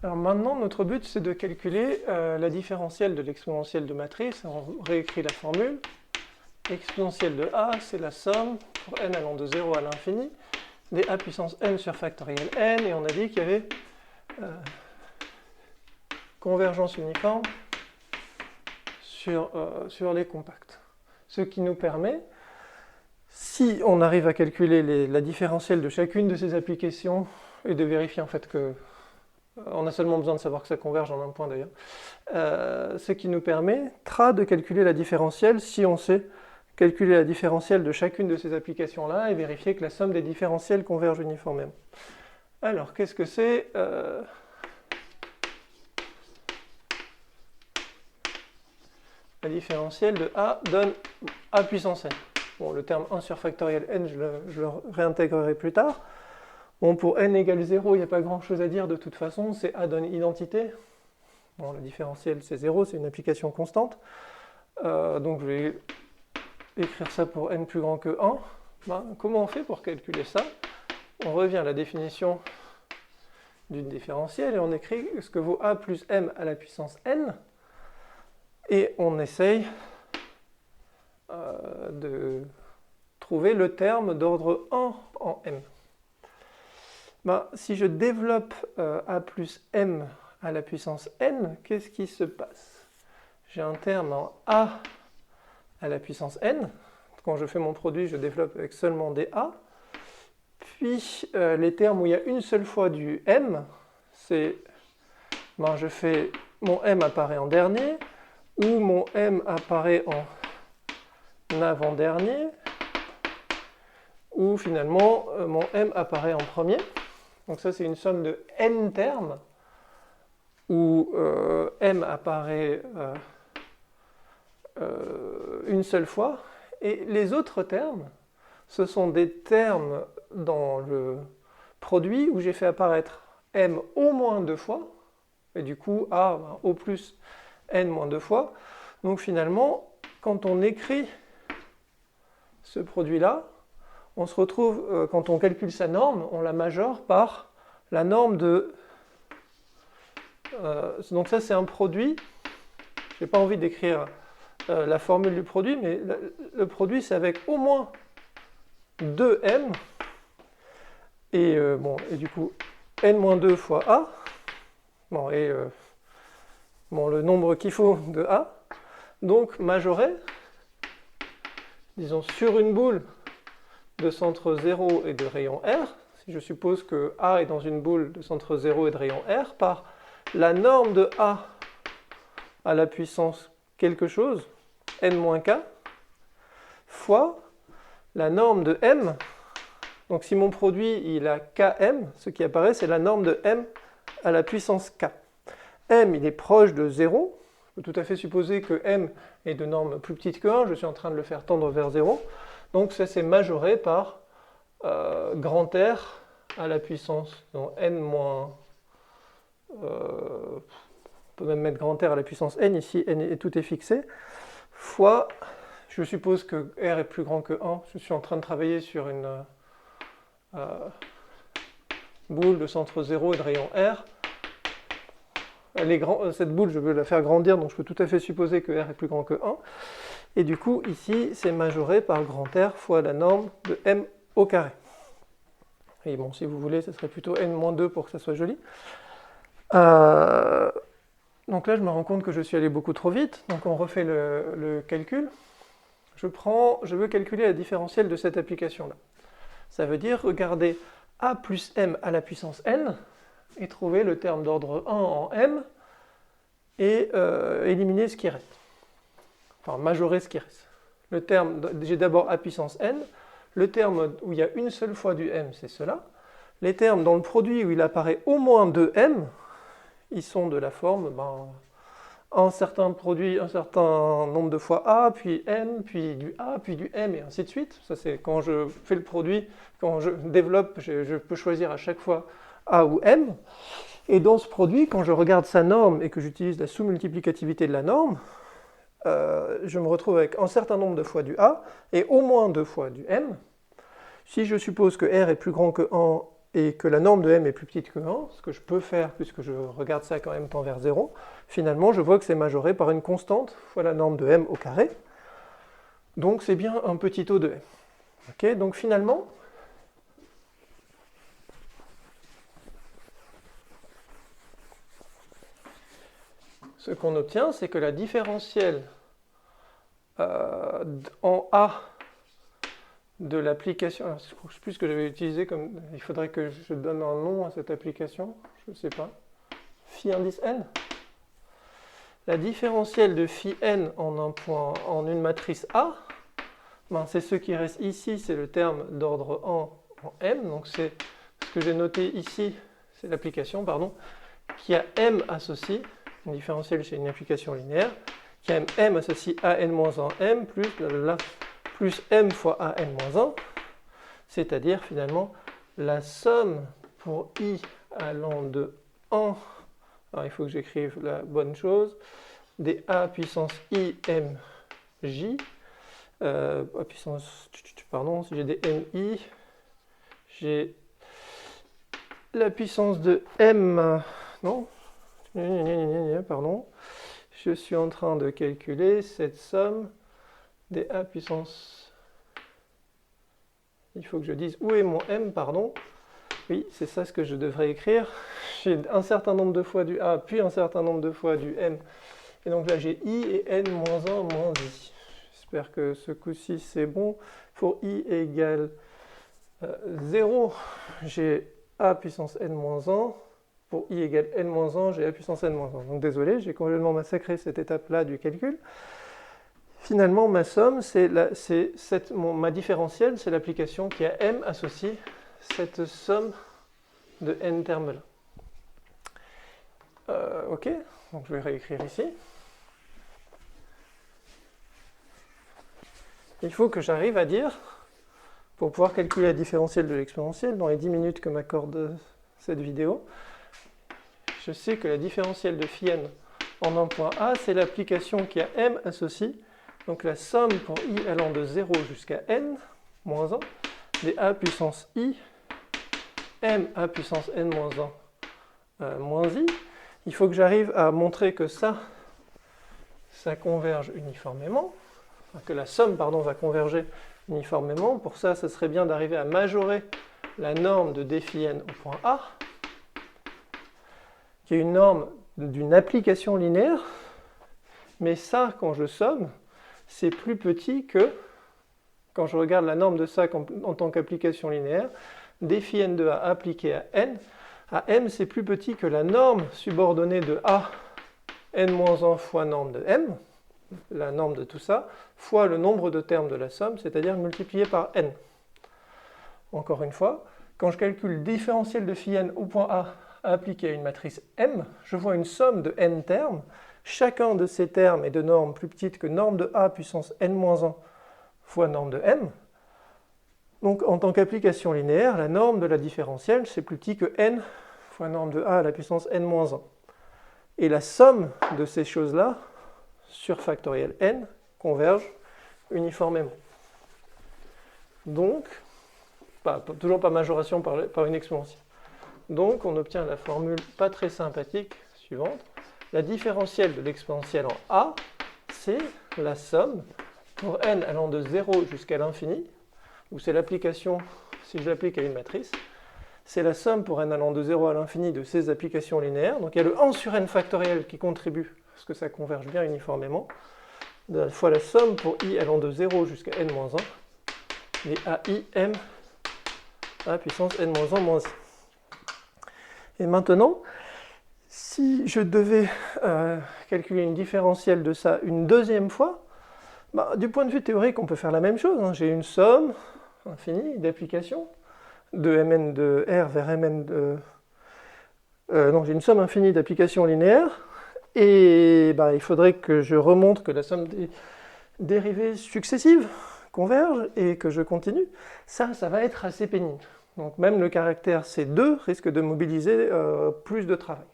Alors maintenant, notre but, c'est de calculer la différentielle de l'exponentielle de matrice. On réécrit la formule. Exponentielle de a, c'est la somme, pour n allant de 0 à l'infini, des a puissance n sur factoriel n, et on a dit qu'il y avait convergence uniforme sur les compacts. Ce qui nous permet, si on arrive à calculer la différentielle de chacune de ces applications, et de vérifier en fait que on a seulement besoin de savoir que ça converge en un point d'ailleurs, ce qui nous permettra de calculer la différentielle si on sait calculer la différentielle de chacune de ces applications-là et vérifier que la somme des différentielles converge uniformément. Alors, qu'est-ce que c'est la différentielle de a donne a puissance n. Bon, le terme 1 sur factoriel n, je le réintégrerai plus tard. Bon, pour n égale 0, il n'y a pas grand-chose à dire de toute façon, c'est a donne identité. Bon, le différentiel c'est 0, c'est une application constante. Donc je vais écrire ça pour n plus grand que 1. Ben, comment on fait pour calculer ça? On revient à la définition d'une différentielle et on écrit ce que vaut a plus m à la puissance n. Et on essaye de trouver le terme d'ordre 1 en m. Ben, si je développe a plus m à la puissance n, qu'est-ce qui se passe? J'ai un terme en a à la puissance n. Quand je fais mon produit, je développe avec seulement des a. Puis les termes où il y a une seule fois du m, c'est ben, je fais mon m apparaît en dernier, ou mon m apparaît en avant-dernier, ou finalement mon m apparaît en premier. Donc ça c'est une somme de n termes, où m apparaît une seule fois, et les autres termes, ce sont des termes dans le produit où j'ai fait apparaître m au moins 2 fois, et du coup a au plus n moins 2 fois. Donc finalement, quand on écrit ce produit-là, on se retrouve, quand on calcule sa norme, on la majore par la norme de... donc ça c'est un produit, je n'ai pas envie d'écrire la formule du produit, mais le produit c'est avec au moins 2m, et, bon, et du coup n-2 fois a, bon, et bon, le nombre qu'il faut de a, donc majoré, disons sur une boule de centre 0 et de rayon R, si je suppose que A est dans une boule de centre 0 et de rayon R, par la norme de A à la puissance quelque chose, n-k, fois la norme de M. Donc si mon produit il a km, ce qui apparaît c'est la norme de M à la puissance k. M il est proche de 0, je peux tout à fait supposer que M est de norme plus petite que 1, je suis en train de le faire tendre vers 0. Donc ça c'est majoré par grand R à la puissance donc n moins... on peut même mettre grand R à la puissance n, ici n et tout est fixé, fois, je suppose que R est plus grand que 1, je suis en train de travailler sur une boule de centre 0 et de rayon R. Cette boule, je veux la faire grandir, donc je peux tout à fait supposer que R est plus grand que 1. Et du coup, ici, c'est majoré par grand R fois la norme de M au carré. Et bon, si vous voulez, ce serait plutôt n-2 pour que ça soit joli. Donc là, je me rends compte que je suis allé beaucoup trop vite. Donc on refait le calcul. Je veux calculer la différentielle de cette application-là. Ça veut dire regarder a plus m à la puissance n et trouver le terme d'ordre 1 en m et éliminer ce qui reste. Enfin, majorer ce qui reste. J'ai d'abord a puissance n. Le terme où il y a une seule fois du m, c'est cela. Les termes dans le produit où il apparaît au moins 2m, ils sont de la forme un certain produit, un certain nombre de fois a, puis m, puis du a, puis du m, et ainsi de suite. Ça, c'est quand je fais le produit, quand je développe, je peux choisir à chaque fois a ou m. Et dans ce produit, quand je regarde sa norme et que j'utilise la sous-multiplicativité de la norme, je me retrouve avec un certain nombre de fois du a et au moins 2 fois du m. Si je suppose que r est plus grand que 1 et que la norme de m est plus petite que 1, ce que je peux faire puisque je regarde ça quand m tend vers 0, finalement je vois que c'est majoré par une constante fois la norme de m au carré, donc c'est bien un petit O de m. Okay, donc finalement, ce qu'on obtient, c'est que la différentielle en A de l'application, je ne sais plus ce que j'avais utilisé comme, il faudrait que je donne un nom à cette application, je ne sais pas, phi indice n. La différentielle de phi n en un point, en une matrice A, ben c'est ce qui reste ici, c'est le terme d'ordre 1 en m, donc c'est ce que j'ai noté ici, c'est l'application, pardon, qui a m associé, une différentielle chez une application linéaire, qui a m associé à n-1 m plus m fois a n-1, c'est-à-dire finalement la somme pour i allant de 1, alors il faut que j'écrive la bonne chose, des a puissance i m j, puissance, pardon, si j'ai des mi, j'ai la puissance de m, non, pardon, je suis en train de calculer cette somme des a puissance, il faut que je dise où est mon m, pardon, oui, c'est ça ce que je devrais écrire, j'ai un certain nombre de fois du a, puis un certain nombre de fois du m, et donc là j'ai i et n moins 1 moins i. J'espère que ce coup-ci c'est bon. Pour i égale 0, j'ai a puissance n-1. Pour i égale n-1, j'ai a puissance n-1. Donc désolé, j'ai complètement massacré cette étape-là du calcul. Finalement, ma somme, ma différentielle, c'est l'application qui a m associé cette somme de n termes-là. Ok, donc je vais réécrire ici. Il faut que j'arrive à dire, pour pouvoir calculer la différentielle de l'exponentielle, dans les 10 minutes que m'accorde cette vidéo, je sais que la différentielle de phi n en un point A, c'est l'application qui a m associé, donc la somme pour i allant de 0 jusqu'à n, moins 1, des a puissance i, m a puissance n moins 1, moins i. Il faut que j'arrive à montrer que ça converge uniformément, que la somme, pardon, va converger uniformément. Pour ça, ce serait bien d'arriver à majorer la norme de d phi n au point A, qui est une norme d'une application linéaire, mais ça, quand je somme, c'est plus petit que, quand je regarde la norme de ça en tant qu'application linéaire, d phi n de A appliqué à m, c'est plus petit que la norme subordonnée de A, n-1 fois norme de m, la norme de tout ça, fois le nombre de termes de la somme, c'est-à-dire multiplié par n. Encore une fois, quand je calcule le différentiel de phi n au point A appliqué à une matrice M, je vois une somme de n termes. Chacun de ces termes est de norme plus petite que norme de A puissance n-1 fois norme de m. Donc en tant qu'application linéaire, la norme de la différentielle, c'est plus petit que n fois norme de A à la puissance n-1. Et la somme de ces choses-là, sur factoriel n, converge uniformément. Donc, toujours pas majoration par une exponentielle. Donc on obtient la formule pas très sympathique suivante. La différentielle de l'exponentielle en A, c'est la somme pour n allant de 0 jusqu'à l'infini, ou c'est l'application, si je l'applique à une matrice, c'est la somme pour n allant de 0 à l'infini de ces applications linéaires. Donc il y a le 1 sur n factoriel qui contribue, parce que ça converge bien uniformément, fois la somme pour i allant de 0 jusqu'à n-1, des ai m à puissance n-1 moins i. Et maintenant, si je devais calculer une différentielle de ça une deuxième fois, du point de vue théorique, on peut faire la même chose. Hein. J'ai une somme infinie d'applications de mn de r vers mn de... j'ai une somme infinie d'applications linéaires, et il faudrait que je remontre que la somme des dérivées successives converge et que je continue. Ça va être assez pénible. Donc même le caractère C2 risque de mobiliser plus de travail.